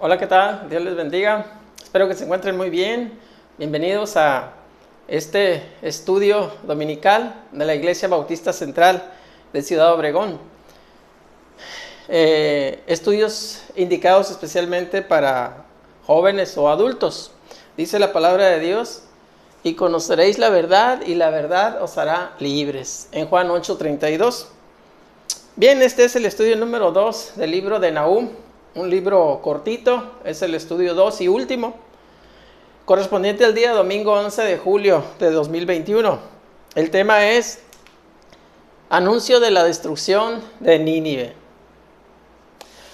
Hola, ¿qué tal? Dios les bendiga. Espero que se encuentren muy bien. Bienvenidos a este estudio dominical de la Iglesia Bautista Central de Ciudad Obregón. Estudios indicados especialmente para jóvenes o adultos. Dice la palabra de Dios: y conoceréis la verdad, y la verdad os hará libres. En Juan 8:32. Bien, este es el estudio número 2 del libro de Nahum. Un libro cortito, es el estudio 2 y último, correspondiente al día domingo 11 de julio de 2021. El tema es anuncio de la destrucción de Nínive.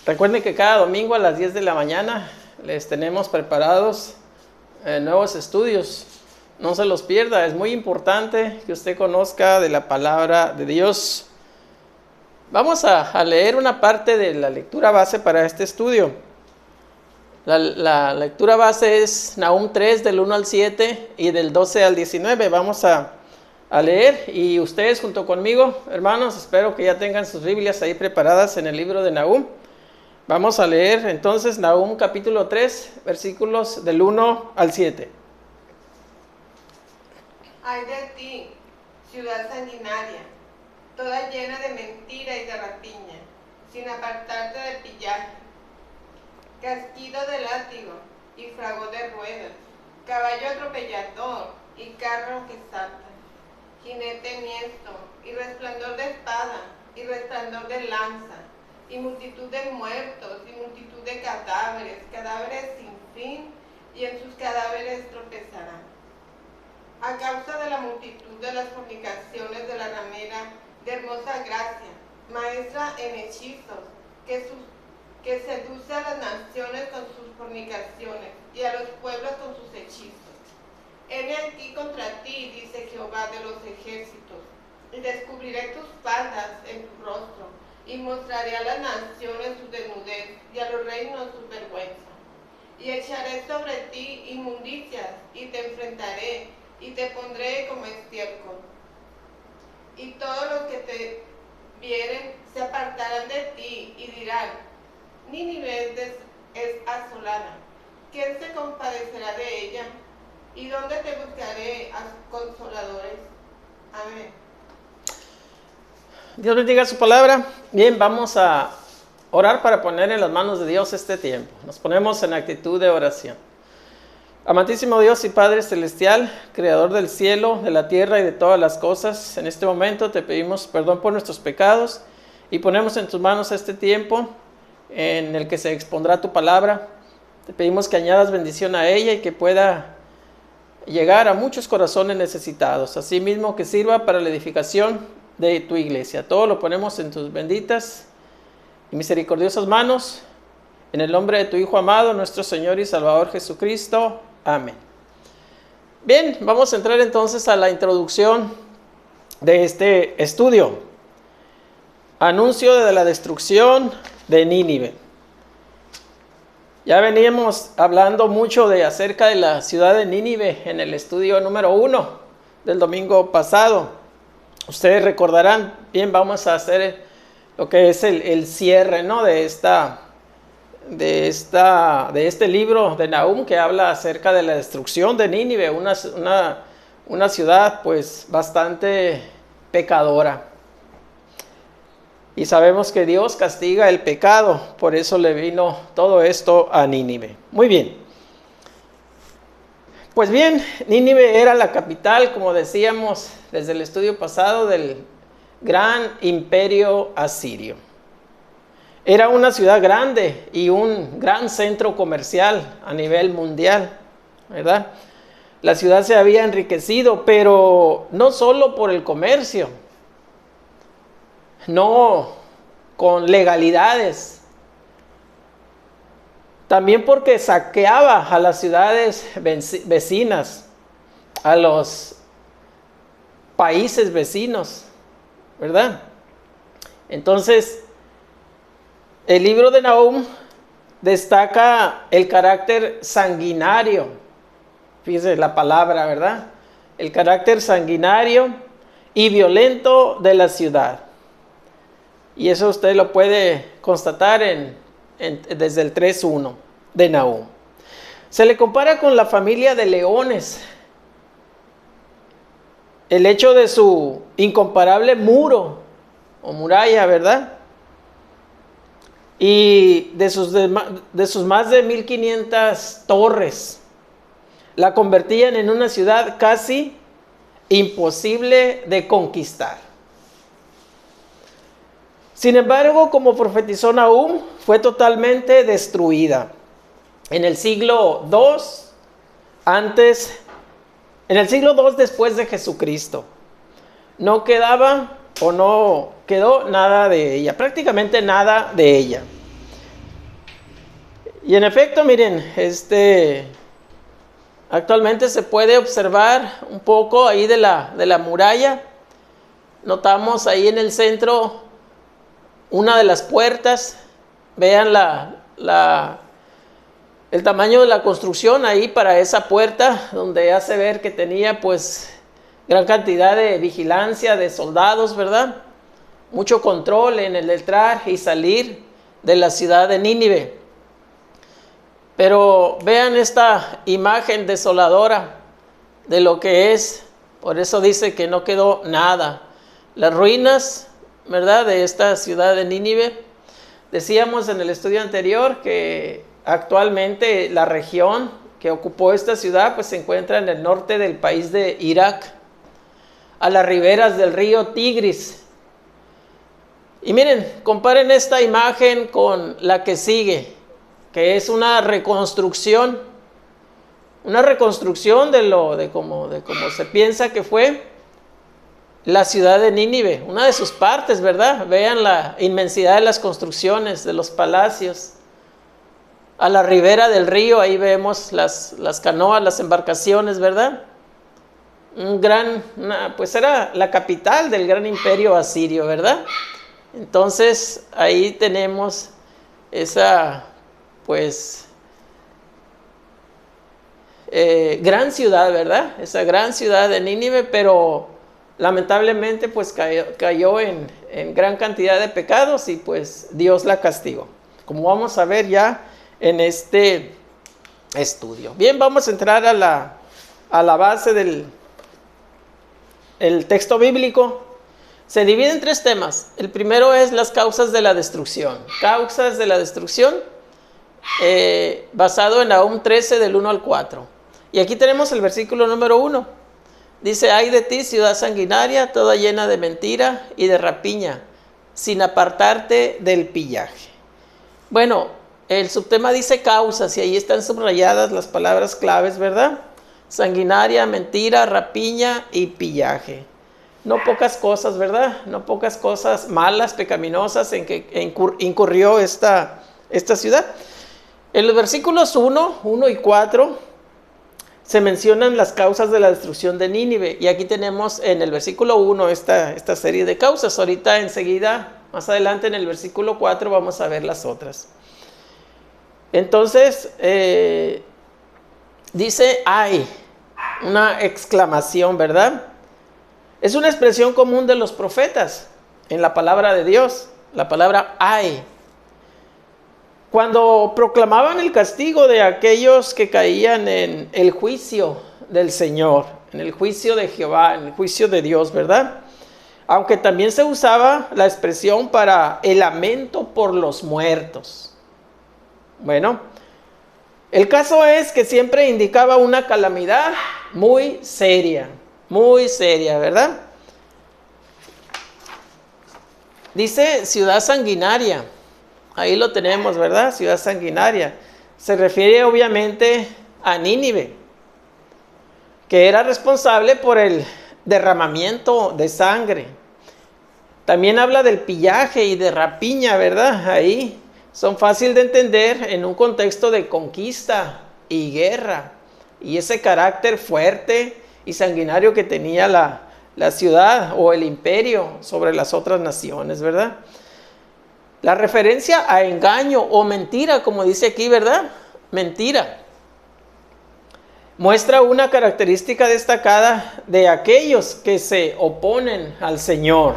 Recuerden que cada domingo a las 10 de la mañana les tenemos preparados nuevos estudios. No se los pierda, es muy importante que usted conozca de la palabra de Dios. Vamos a leer una parte de la lectura base para este estudio. La lectura base es Nahum 3 del 1 al 7 y del 12 al 19. Vamos a leer, y ustedes junto conmigo, hermanos, espero que ya tengan sus Biblias ahí preparadas en el libro de Nahum. Vamos a leer entonces Nahum capítulo 3, versículos del 1 al 7. Ay de ti, ciudad sanguinaria, toda llena de mentira y de rapiña, sin apartarte de pillaje, casquido de látigo y fragor de ruedas, caballo atropellador y carro que salta, jinete enhiesto y resplandor de espada y resplandor de lanza, y multitud de muertos y multitud de cadáveres, cadáveres sin fin, y en sus cadáveres tropezarán. A causa de la multitud de las fornicaciones de la ramera de hermosa gracia, maestra en hechizos, que seduce a las naciones con sus fornicaciones y a los pueblos con sus hechizos. Heme aquí contra ti, dice Jehová de los ejércitos, y descubriré tus faldas en tu rostro, y mostraré a las naciones su desnudez, y a los reinos su vergüenza. Y echaré sobre ti inmundicias, y te enfrentaré, y te pondré como estiércol. Y todos los que te vieren se apartarán de ti y dirán: Nínive es asolada. ¿Quién se compadecerá de ella? ¿Y dónde te buscaré consoladores? Amén. Dios bendiga su palabra. Bien, vamos a orar para poner en las manos de Dios este tiempo. Nos ponemos en actitud de oración. Amantísimo Dios y Padre Celestial, Creador del cielo, de la tierra y de todas las cosas, en este momento te pedimos perdón por nuestros pecados y ponemos en tus manos este tiempo en el que se expondrá tu palabra. Te pedimos que añadas bendición a ella y que pueda llegar a muchos corazones necesitados, asimismo que sirva para la edificación de tu iglesia. Todo lo ponemos en tus benditas y misericordiosas manos, en el nombre de tu Hijo amado, nuestro Señor y Salvador Jesucristo. Amén. Bien, vamos a entrar entonces a la introducción de este estudio. Anuncio de la destrucción de Nínive. Ya veníamos hablando mucho acerca de la ciudad de Nínive en el estudio número 1 del domingo pasado. Ustedes recordarán, bien, vamos a hacer lo que es el cierre, ¿no?, de este libro de Nahum, que habla acerca de la destrucción de Nínive, una ciudad pues bastante pecadora. Y sabemos que Dios castiga el pecado, por eso le vino todo esto a Nínive. Muy bien. Pues bien, Nínive era la capital, como decíamos desde el estudio pasado, del gran imperio asirio. Era una ciudad grande y un gran centro comercial a nivel mundial, ¿verdad? La ciudad se había enriquecido, pero no solo por el comercio, no con legalidades, también porque saqueaba a las ciudades vecinas, a los países vecinos, ¿verdad? Entonces, el libro de Nahum destaca el carácter sanguinario. Fíjese la palabra, ¿verdad? El carácter sanguinario y violento de la ciudad. Y eso usted lo puede constatar desde el 3:1. de Nahum. Se le compara con la familia de leones. El hecho de su incomparable muro o muralla, ¿verdad? Y de sus más de 1500 torres, la convertían en una ciudad casi imposible de conquistar. Sin embargo, como profetizó Nahum, fue totalmente destruida. En el siglo II después de Jesucristo, no quedaba o no quedó nada de ella, prácticamente nada de ella. Y en efecto, miren, actualmente se puede observar un poco ahí de la muralla. Notamos ahí en el centro una de las puertas. Vean el tamaño de la construcción ahí para esa puerta, donde hace ver que tenía pues gran cantidad de vigilancia de soldados, ¿verdad? Mucho control en el entrar y salir de la ciudad de Nínive. Pero vean esta imagen desoladora de lo que es. Por eso dice que no quedó nada. Las ruinas, ¿verdad?, de esta ciudad de Nínive. Decíamos en el estudio anterior que actualmente la región que ocupó esta ciudad pues se encuentra en el norte del país de Irak, a las riberas del río Tigris. Y miren, comparen esta imagen con la que sigue, que es una reconstrucción de cómo se piensa que fue la ciudad de Nínive, una de sus partes, ¿verdad? Vean la inmensidad de las construcciones, de los palacios. A la ribera del río, ahí vemos las canoas, las embarcaciones, ¿verdad? Pues era la capital del gran imperio asirio, ¿verdad? Entonces, ahí tenemos esa, pues, gran ciudad, ¿verdad? Esa gran ciudad de Nínive, pero lamentablemente pues cayó en gran cantidad de pecados y pues Dios la castigó, como vamos a ver ya en este estudio. Bien, vamos a entrar a la base del texto bíblico. Se divide en 3 temas. El primero es las causas de la destrucción. Causas de la destrucción, basado en Nahum 13 del 1 al 4. Y aquí tenemos el versículo número 1. Dice: ay de ti, ciudad sanguinaria, toda llena de mentira y de rapiña, sin apartarte del pillaje. Bueno, el subtema dice causas, y ahí están subrayadas las palabras claves, ¿verdad? Sanguinaria, mentira, rapiña y pillaje. No pocas cosas, ¿verdad? No pocas cosas malas, pecaminosas en que incurrió esta ciudad. En los versículos 1 y 4 se mencionan las causas de la destrucción de Nínive. Y aquí tenemos en el versículo 1 esta serie de causas. Ahorita enseguida, más adelante en el versículo 4, vamos a ver las otras. Entonces, dice ay, una exclamación, ¿verdad? Es una expresión común de los profetas en la palabra de Dios, la palabra ay. Cuando proclamaban el castigo de aquellos que caían en el juicio del Señor, en el juicio de Jehová, en el juicio de Dios, ¿verdad? Aunque también se usaba la expresión para el lamento por los muertos. Bueno, el caso es que siempre indicaba una calamidad muy seria, ¿verdad? Dice ciudad sanguinaria. Ahí lo tenemos, ¿verdad? Ciudad sanguinaria. Se refiere obviamente a Nínive, que era responsable por el derramamiento de sangre. También habla del pillaje y de rapiña, ¿verdad? Ahí son fáciles de entender en un contexto de conquista y guerra, y ese carácter fuerte y sanguinario que tenía la ciudad o el imperio sobre las otras naciones, ¿verdad? La referencia a engaño o mentira, como dice aquí, ¿verdad? Mentira. Muestra una característica destacada de aquellos que se oponen al Señor.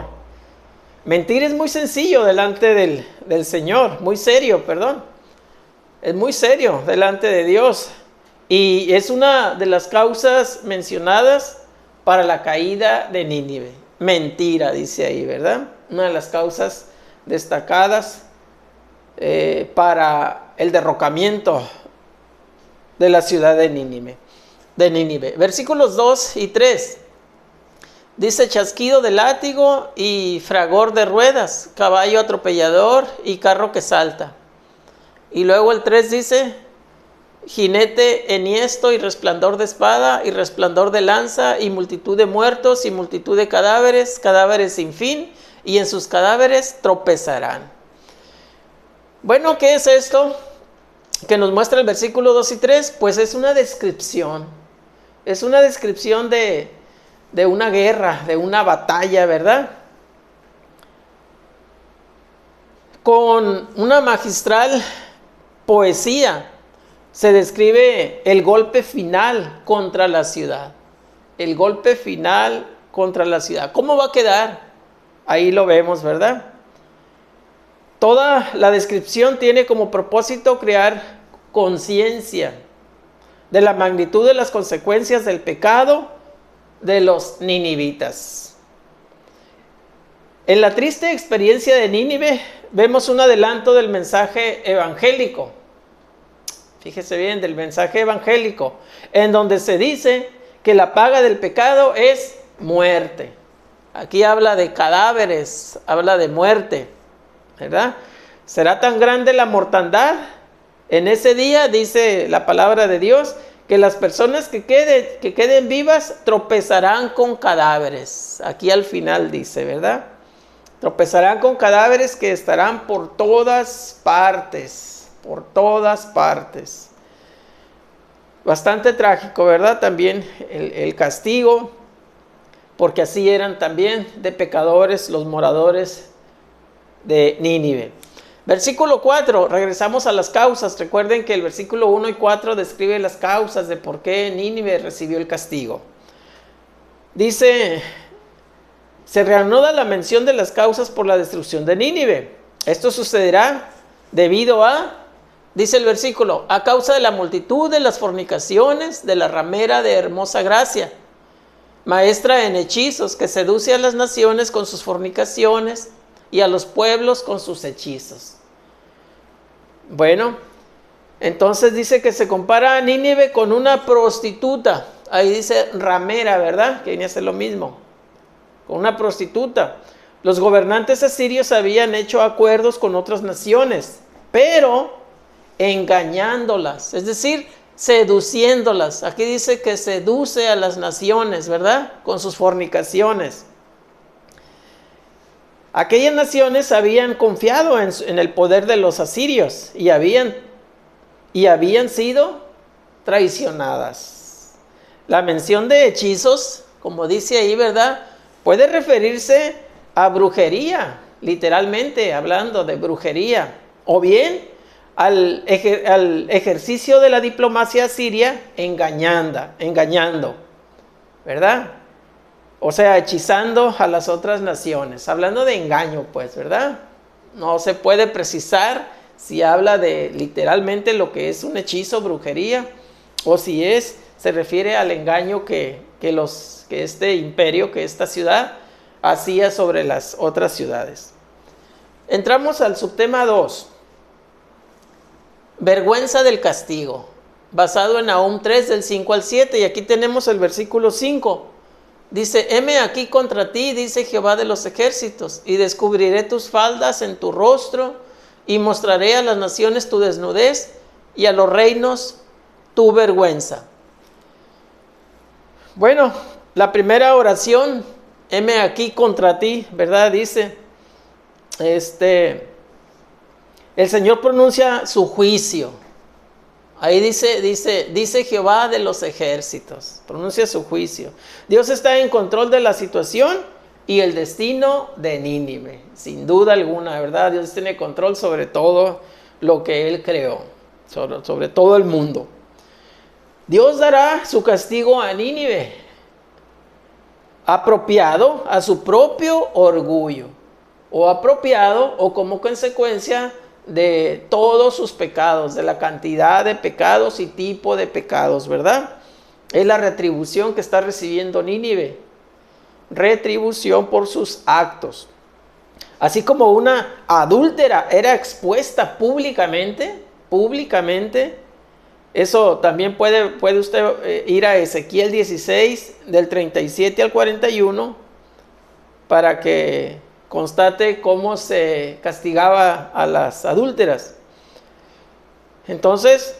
Mentir es muy sencillo delante del Señor, muy serio, perdón. Es muy serio delante de Dios. Y es una de las causas mencionadas para la caída de Nínive. Mentira, dice ahí, ¿verdad? Una de las causas destacadas para el derrocamiento de la ciudad de Nínive. Versículos 2 y 3. Dice: chasquido de látigo y fragor de ruedas, caballo atropellador y carro que salta. Y luego el 3 dice: jinete enhiesto y resplandor de espada y resplandor de lanza y multitud de muertos y multitud de cadáveres, cadáveres sin fin, y en sus cadáveres tropezarán. Bueno, ¿qué es esto que nos muestra el versículo 2 y 3? Pues es una descripción. Es una descripción de una guerra, de una batalla, ¿verdad? Con una magistral poesía se describe el golpe final contra la ciudad. El golpe final contra la ciudad. ¿Cómo va a quedar? Ahí lo vemos, ¿verdad? Toda la descripción tiene como propósito crear conciencia de la magnitud de las consecuencias del pecado de los ninivitas. En la triste experiencia de Nínive vemos un adelanto del mensaje evangélico. Fíjese bien, del mensaje evangélico, en donde se dice que la paga del pecado es muerte. Aquí habla de cadáveres, habla de muerte, ¿verdad? Será tan grande la mortandad en ese día, dice la palabra de Dios, que las personas que queden vivas tropezarán con cadáveres. Aquí al final dice, ¿verdad? Tropezarán con cadáveres que estarán por todas partes, por todas partes. Bastante trágico, ¿verdad? También el castigo, porque así eran también de pecadores los moradores de Nínive. Versículo 4, regresamos a las causas. Recuerden que el versículo 1 y 4 describe las causas de por qué Nínive recibió el castigo. Dice: se reanuda la mención de las causas por la destrucción de Nínive. Esto sucederá debido a, dice el versículo, a causa de la multitud de las fornicaciones de la ramera de hermosa gracia, maestra en hechizos, que seduce a las naciones con sus fornicaciones y a los pueblos con sus hechizos. Bueno, entonces dice que se compara a Nínive con una prostituta. Ahí dice ramera, ¿verdad? Que viene a ser lo mismo, con una prostituta. Los gobernantes asirios habían hecho acuerdos con otras naciones, pero engañándolas, es decir, seduciéndolas. Aquí dice que seduce a las naciones, ¿verdad? Con sus fornicaciones. Aquellas naciones habían confiado en el poder de los asirios y habían sido traicionadas. La mención de hechizos, como dice ahí, ¿verdad?, puede referirse a brujería, literalmente hablando de brujería, o bien al ejercicio de la diplomacia asiria engañando, ¿verdad? O sea, hechizando a las otras naciones, hablando de engaño, pues, ¿verdad? No se puede precisar si habla de literalmente lo que es un hechizo, brujería, o si se refiere al engaño que este imperio, que esta ciudad hacía sobre las otras ciudades. Entramos al subtema 2. Vergüenza del castigo, basado en Nahum 3 del 5 al 7, y aquí tenemos el versículo 5. Dice: heme aquí contra ti, dice Jehová de los ejércitos, y descubriré tus faldas en tu rostro, y mostraré a las naciones tu desnudez, y a los reinos tu vergüenza. Bueno, la primera oración, heme aquí contra ti, ¿verdad? Dice, el Señor pronuncia su juicio. Ahí dice Jehová de los ejércitos, pronuncia su juicio. Dios está en control de la situación y el destino de Nínive, sin duda alguna, ¿verdad? Dios tiene control sobre todo lo que Él creó, sobre todo el mundo. Dios dará su castigo a Nínive, apropiado a su propio orgullo, o apropiado o como consecuencia de todos sus pecados, de la cantidad de pecados y tipo de pecados, ¿verdad? Es la retribución que está recibiendo Nínive. Retribución por sus actos. Así como una adúltera era expuesta públicamente, eso también puede usted ir a Ezequiel 16, del 37 al 41, para que constate cómo se castigaba a las adúlteras. Entonces,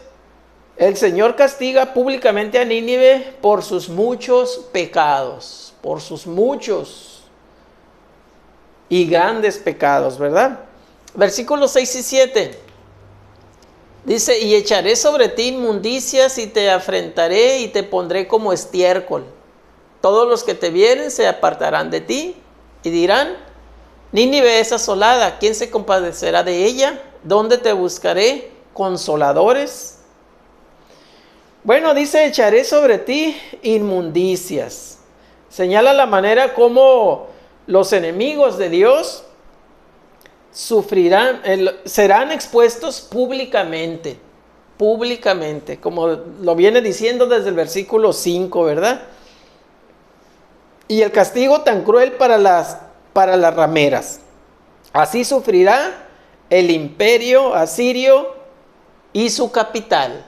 el Señor castiga públicamente a Nínive por sus muchos pecados, por sus muchos y grandes pecados, ¿verdad? Versículos 6 y 7. Dice, y echaré sobre ti inmundicias y te afrentaré y te pondré como estiércol. Todos los que te vieren se apartarán de ti y dirán, Nínive es asolada, ¿quién se compadecerá de ella? ¿Dónde te buscaré consoladores? Bueno, dice, echaré sobre ti inmundicias. Señala la manera como los enemigos de Dios sufrirán, serán expuestos públicamente, como lo viene diciendo desde el versículo 5, ¿verdad? Y el castigo tan cruel para las rameras. Así sufrirá el imperio asirio y su capital,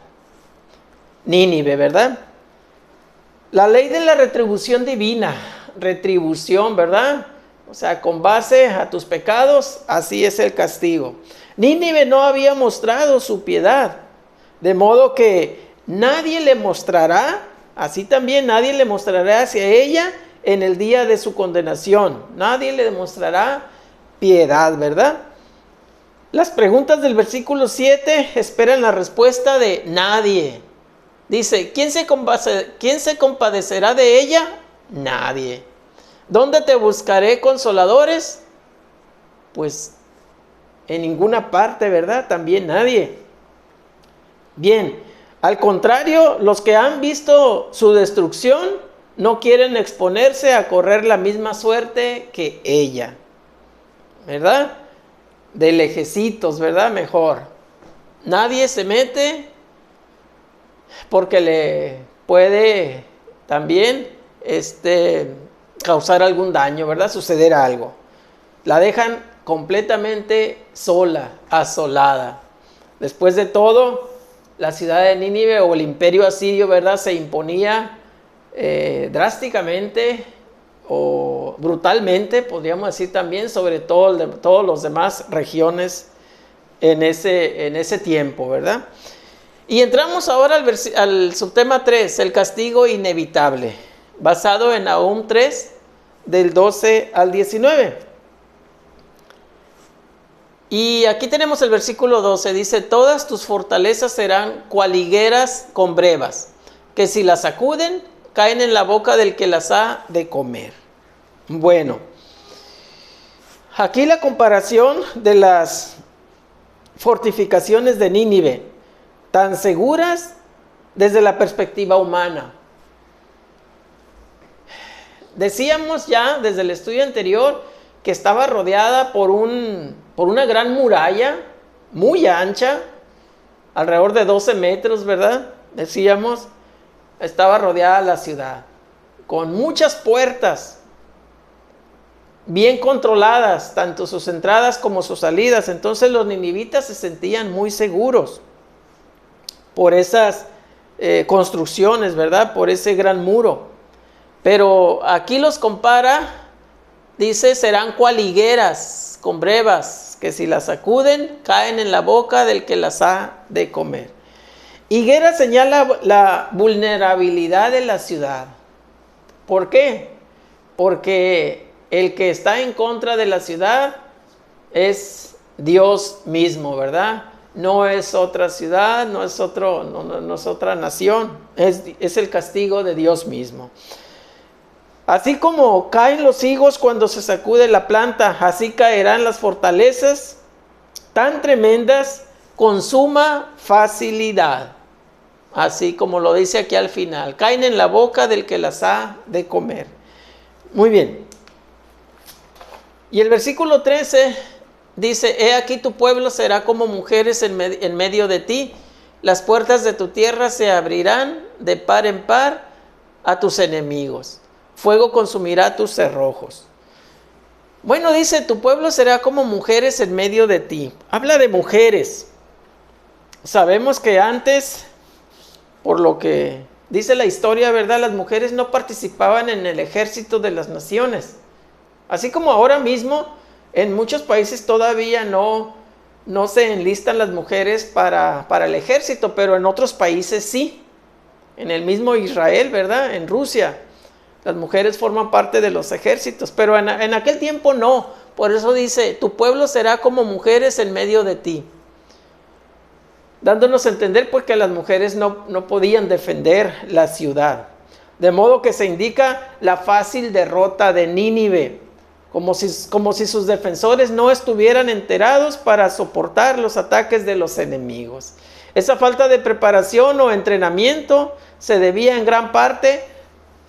Nínive, ¿verdad? La ley de la retribución divina, retribución, ¿verdad? O sea, con base a tus pecados, así es el castigo. Nínive no había mostrado su piedad, de modo que nadie le mostrará, así también nadie le mostrará hacia ella en el día de su condenación. Nadie le demostrará piedad, ¿verdad? Las preguntas del versículo 7 esperan la respuesta de nadie. Dice, ¿quién se compadecerá de ella? Nadie. ¿Dónde te buscaré consoladores? Pues en ninguna parte, ¿verdad? También nadie. Bien, al contrario, los que han visto su destrucción no quieren exponerse a correr la misma suerte que ella, ¿verdad? De lejecitos, ¿verdad? Mejor. Nadie se mete porque le puede también causar algún daño, ¿verdad? Suceder algo. La dejan completamente sola, asolada. Después de todo, la ciudad de Nínive o el imperio asirio, ¿verdad? Se imponía drásticamente o brutalmente, podríamos decir también, sobre todos los demás regiones en ese tiempo, ¿verdad? Y entramos ahora al subtema 3, el castigo inevitable, basado en Nahum 3, del 12 al 19. Y aquí tenemos el versículo 12, dice, todas tus fortalezas serán cual higueras con brevas, que si las sacuden, caen en la boca del que las ha de comer. Bueno, aquí la comparación de las fortificaciones de Nínive, tan seguras desde la perspectiva humana. Decíamos ya desde el estudio anterior que estaba rodeada por una gran muralla muy ancha, alrededor de 12 metros, ¿verdad? Decíamos, estaba rodeada la ciudad, con muchas puertas, bien controladas, tanto sus entradas como sus salidas. Entonces los ninivitas se sentían muy seguros por esas construcciones, ¿verdad? Por ese gran muro. Pero aquí los compara, dice, serán cual higueras con brevas, que si las sacuden, caen en la boca del que las ha de comer. Higuera señala la vulnerabilidad de la ciudad. ¿Por qué? Porque el que está en contra de la ciudad es Dios mismo, ¿verdad? No es otra ciudad, no es otra nación, es el castigo de Dios mismo. Así como caen los higos cuando se sacude la planta, así caerán las fortalezas tan tremendas con suma facilidad. Así como lo dice aquí al final, caen en la boca del que las ha de comer. Muy bien. Y el versículo 13 dice, he aquí tu pueblo será como mujeres en medio de ti, las puertas de tu tierra se abrirán de par en par a tus enemigos, fuego consumirá tus cerrojos. Bueno, dice, tu pueblo será como mujeres en medio de ti. Habla de mujeres. Sabemos que antes, por lo que dice la historia, ¿verdad?, las mujeres no participaban en el ejército de las naciones. Así como ahora mismo, en muchos países todavía no se enlistan las mujeres para el ejército, pero en otros países sí. En el mismo Israel, ¿verdad?, en Rusia, las mujeres forman parte de los ejércitos, pero en aquel tiempo no. Por eso dice, tu pueblo será como mujeres en medio de ti. Dándonos a entender porque las mujeres no podían defender la ciudad. De modo que se indica la fácil derrota de Nínive, como si sus defensores no estuvieran enterados para soportar los ataques de los enemigos. Esa falta de preparación o entrenamiento se debía en gran parte,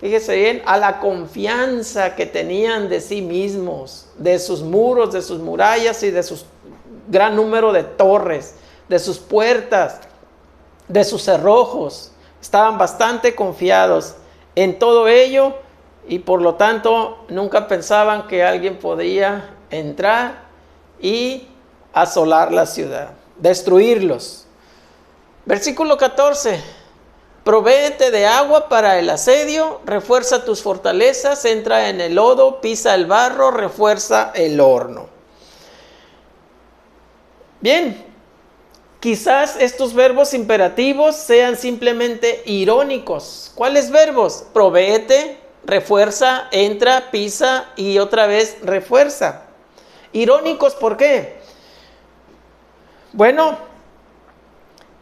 fíjese bien, a la confianza que tenían de sí mismos, de sus muros, de sus murallas y de su gran número de torres, de sus puertas, de sus cerrojos. Estaban bastante confiados en todo ello y por lo tanto nunca pensaban que alguien podía entrar y asolar la ciudad, destruirlos. Versículo 14. Provéete de agua para el asedio, refuerza tus fortalezas, entra en el lodo, pisa el barro, refuerza el horno. Bien, quizás estos verbos imperativos sean simplemente irónicos. ¿Cuáles verbos? Provéete, refuerza, entra, pisa y otra vez refuerza. Irónicos, ¿por qué? Bueno,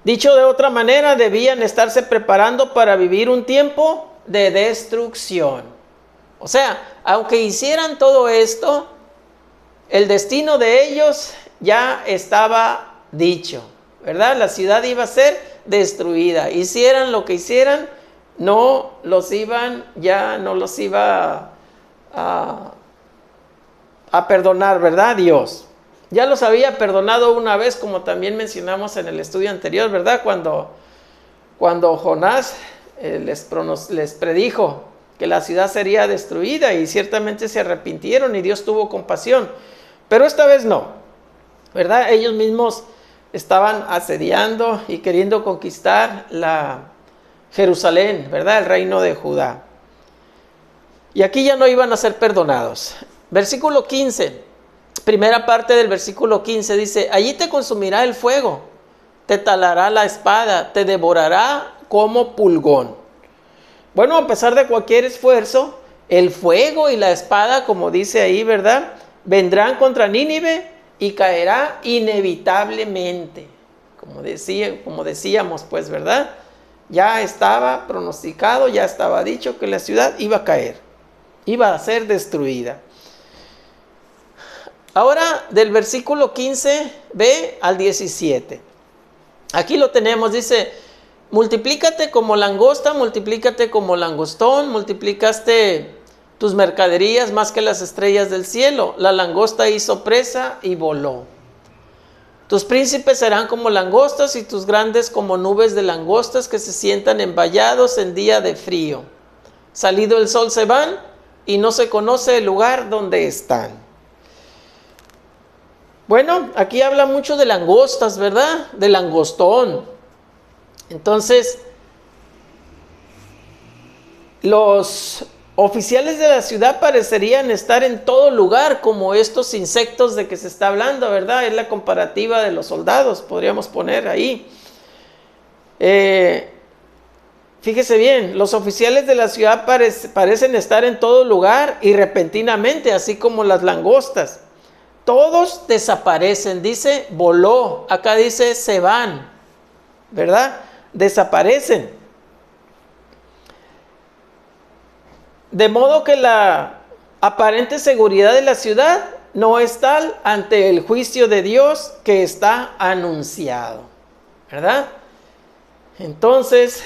dicho de otra manera, debían estarse preparando para vivir un tiempo de destrucción. O sea, aunque hicieran todo esto, el destino de ellos ya estaba dicho, ¿verdad? La ciudad iba a ser destruida. Hicieran lo que hicieran, no los iba a perdonar, ¿verdad? Dios. Ya los había perdonado una vez, como también mencionamos en el estudio anterior, ¿verdad? Cuando Jonás les predijo que la ciudad sería destruida y ciertamente se arrepintieron y Dios tuvo compasión. Pero esta vez no, ¿verdad? Ellos mismos estaban asediando y queriendo conquistar la Jerusalén, ¿verdad? El reino de Judá. Y aquí ya no iban a ser perdonados. Versículo 15. Primera parte del versículo 15 dice, allí te consumirá el fuego, te talará la espada, te devorará como pulgón. Bueno, a pesar de cualquier esfuerzo, el fuego y la espada, como dice ahí, ¿verdad?, vendrán contra Nínive y caerá inevitablemente. Como decíamos, pues, ¿verdad? Ya estaba pronosticado, ya estaba dicho que la ciudad iba a caer, iba a ser destruida. Ahora del versículo 15b al 17. Aquí lo tenemos, dice, multiplícate como langosta, multiplícate como langostón, multiplicaste tus mercaderías más que las estrellas del cielo. La langosta hizo presa y voló. Tus príncipes serán como langostas y tus grandes como nubes de langostas que se sientan envallados en día de frío. Salido el sol se van y no se conoce el lugar donde están. Bueno, aquí habla mucho de langostas, ¿verdad? De langostón. Entonces, los oficiales de la ciudad parecerían estar en todo lugar como estos insectos de que se está hablando, ¿verdad? Es la comparativa de los soldados, podríamos poner ahí. Fíjese bien, los oficiales de la ciudad parecen estar en todo lugar y repentinamente, así como las langostas. Todos desaparecen, dice voló, acá dice se van, ¿verdad? Desaparecen. De modo que la aparente seguridad de la ciudad no es tal ante el juicio de Dios que está anunciado, ¿verdad? Entonces,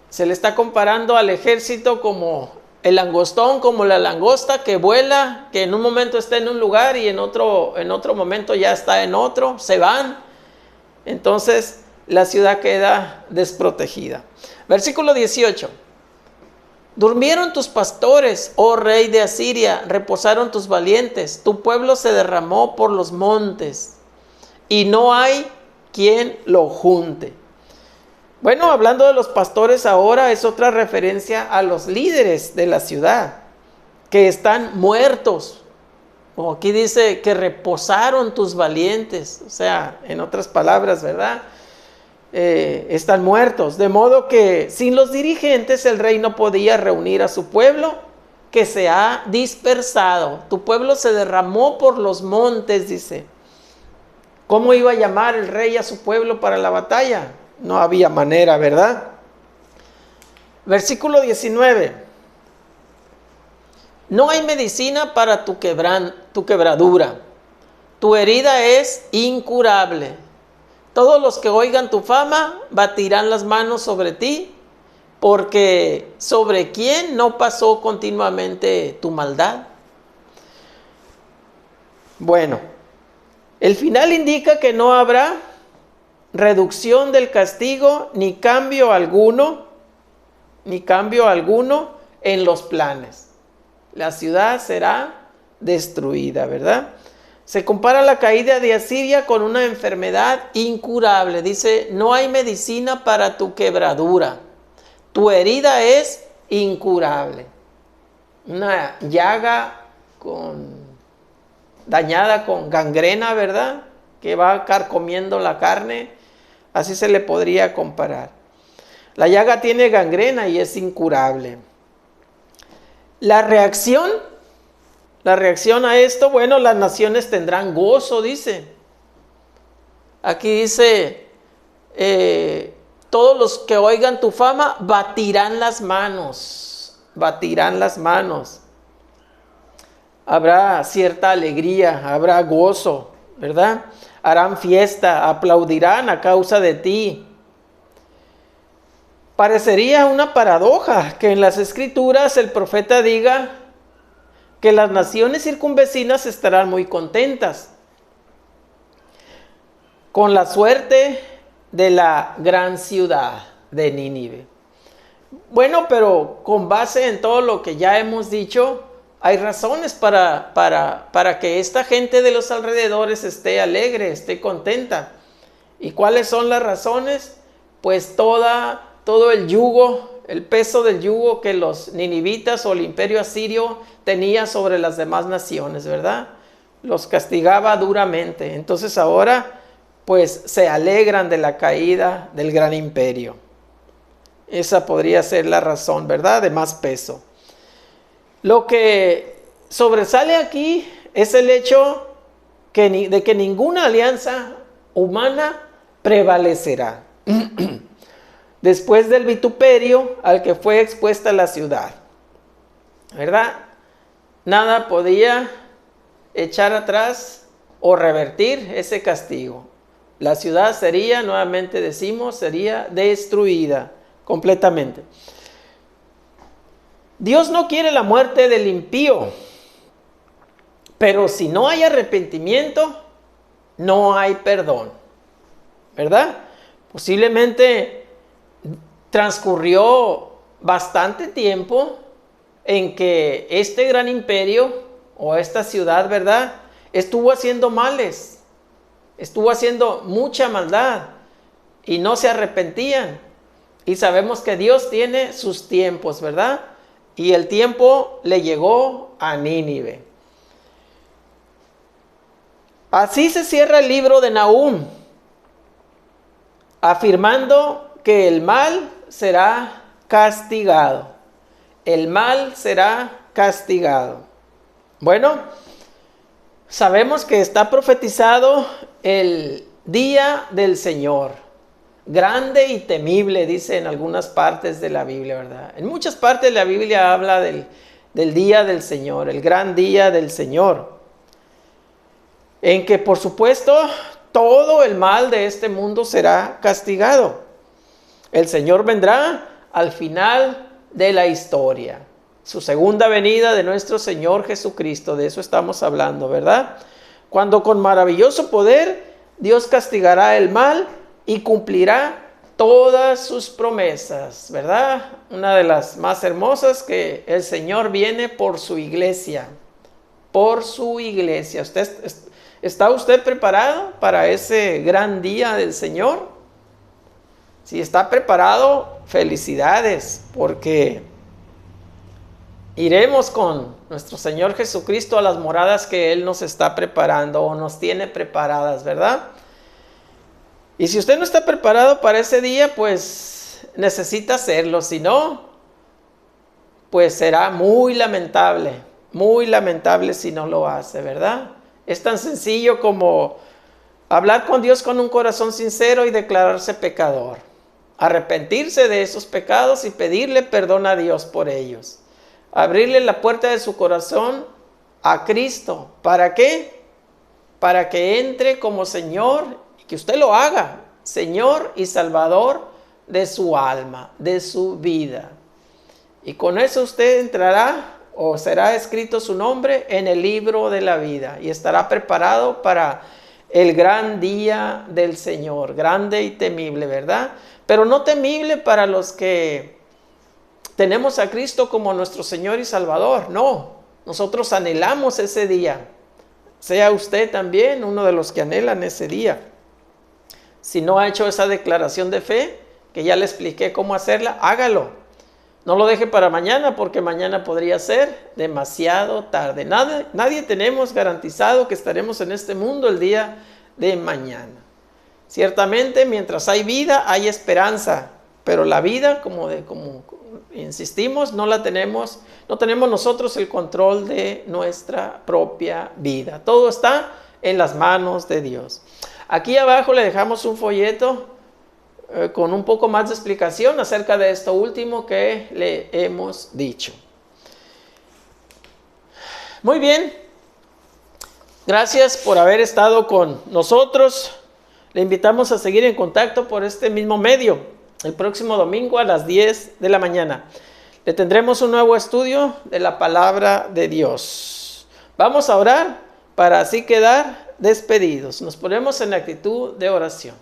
se le está comparando al ejército como el langostón, como la langosta que vuela, que en un momento está en un lugar y en otro momento ya está en otro, se van. Entonces la ciudad queda desprotegida. Versículo 18. Durmieron tus pastores, oh rey de Asiria, reposaron tus valientes, tu pueblo se derramó por los montes y no hay quien lo junte. Bueno, hablando de los pastores ahora es otra referencia a los líderes de la ciudad que están muertos. O aquí dice que reposaron tus valientes, o sea, en otras palabras, ¿verdad? Están muertos, de modo que sin los dirigentes el rey no podía reunir a su pueblo que se ha dispersado. Tu pueblo se derramó por los montes, dice. ¿Cómo iba a llamar el rey a su pueblo para la batalla? No había manera, ¿verdad? Versículo 19. No hay medicina para tu quebradura. Tu herida es incurable. Todos los que oigan tu fama batirán las manos sobre ti, porque ¿sobre quién no pasó continuamente tu maldad? Bueno, el final indica que no habrá reducción del castigo ni cambio alguno en los planes. La ciudad será destruida, ¿verdad? Se compara la caída de Asiria con una enfermedad incurable. Dice, no hay medicina para tu quebradura. Tu herida es incurable. Una llaga dañada con gangrena, ¿verdad? Que va carcomiendo la carne. Así se le podría comparar. La llaga tiene gangrena y es incurable. La reacción a esto, bueno, las naciones tendrán gozo, dice. Aquí dice, todos los que oigan tu fama batirán las manos. Habrá cierta alegría, habrá gozo, ¿verdad? Harán fiesta, aplaudirán a causa de ti. Parecería una paradoja que en las Escrituras el profeta diga que las naciones circunvecinas estarán muy contentas con la suerte de la gran ciudad de Nínive. Bueno, pero con base en todo lo que ya hemos dicho, hay razones para que esta gente de los alrededores esté alegre, esté contenta. ¿Y cuáles son las razones? Pues todo el yugo, el peso del yugo que los ninivitas o el imperio asirio tenía sobre las demás naciones, ¿verdad? Los castigaba duramente. Entonces ahora, pues se alegran de la caída del gran imperio. Esa podría ser la razón, ¿verdad? De más peso. Lo que sobresale aquí es el hecho de que ninguna alianza humana prevalecerá después del vituperio al que fue expuesta la ciudad, ¿verdad? Nada podía echar atrás o revertir ese castigo. La ciudad sería, nuevamente decimos, sería destruida completamente. Dios no quiere la muerte del impío, pero si no hay arrepentimiento, no hay perdón, ¿verdad? Posiblemente transcurrió bastante tiempo en que este gran imperio o esta ciudad, ¿verdad?, estuvo haciendo males, estuvo haciendo mucha maldad y no se arrepentían. Y sabemos que Dios tiene sus tiempos, ¿verdad? Y el tiempo le llegó a Nínive. Así se cierra el libro de Nahum, afirmando que el mal será castigado. El mal será castigado. Bueno, sabemos que está profetizado el día del Señor. Grande y temible, dice en algunas partes de la Biblia, ¿verdad? En muchas partes de la Biblia habla del día del Señor, el gran día del Señor. En que, por supuesto, todo el mal de este mundo será castigado. El Señor vendrá al final de la historia. su segunda venida de nuestro Señor Jesucristo. De eso estamos hablando, ¿verdad? Cuando con maravilloso poder Dios castigará el mal y cumplirá todas sus promesas, ¿verdad? Una de las más hermosas, que el Señor viene por su iglesia. Por su iglesia. ¿Está usted preparado para ese gran día del Señor? Si está preparado, felicidades, porque iremos con nuestro Señor Jesucristo a las moradas que Él nos está preparando o nos tiene preparadas, ¿verdad? Y si usted no está preparado para ese día, pues necesita hacerlo. Si no, pues será muy lamentable si no lo hace, ¿verdad? Es tan sencillo como hablar con Dios con un corazón sincero y declararse pecador. Arrepentirse de esos pecados y pedirle perdón a Dios por ellos. Abrirle la puerta de su corazón a Cristo. ¿Para qué? Para que entre como Señor y que usted lo haga, Señor y Salvador de su alma, de su vida. Y con eso usted entrará o será escrito su nombre en el libro de la vida y estará preparado para el gran día del Señor, grande y temible, ¿verdad? Pero no temible para los que tenemos a Cristo como nuestro Señor y Salvador, no. Nosotros anhelamos ese día. Sea usted también uno de los que anhelan ese día. Si no ha hecho esa declaración de fe, que ya le expliqué cómo hacerla, hágalo. No lo deje para mañana, porque mañana podría ser demasiado tarde. Nadie tenemos garantizado que estaremos en este mundo el día de mañana. Ciertamente, mientras hay vida, hay esperanza. Pero la vida, como insistimos, no tenemos nosotros el control de nuestra propia vida. Todo está en las manos de Dios. Aquí abajo le dejamos un folleto con un poco más de explicación acerca de esto último que le hemos dicho. Muy bien. Gracias por haber estado con nosotros. Le invitamos a seguir en contacto por este mismo medio. El próximo domingo a las 10 de la mañana. Le tendremos un nuevo estudio de la palabra de Dios. Vamos a orar para así quedar despedidos. Nos ponemos en actitud de oración.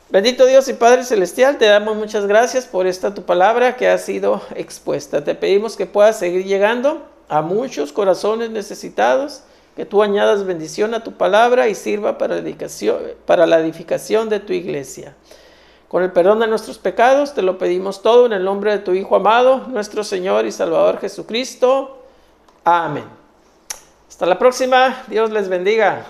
Bendito Dios y Padre Celestial, te damos muchas gracias por esta tu palabra que ha sido expuesta. Te pedimos que puedas seguir llegando a muchos corazones necesitados, que tú añadas bendición a tu palabra y sirva para la edificación de tu iglesia. Con el perdón de nuestros pecados, te lo pedimos todo en el nombre de tu Hijo amado, nuestro Señor y Salvador Jesucristo. Amén. Hasta la próxima. Dios les bendiga.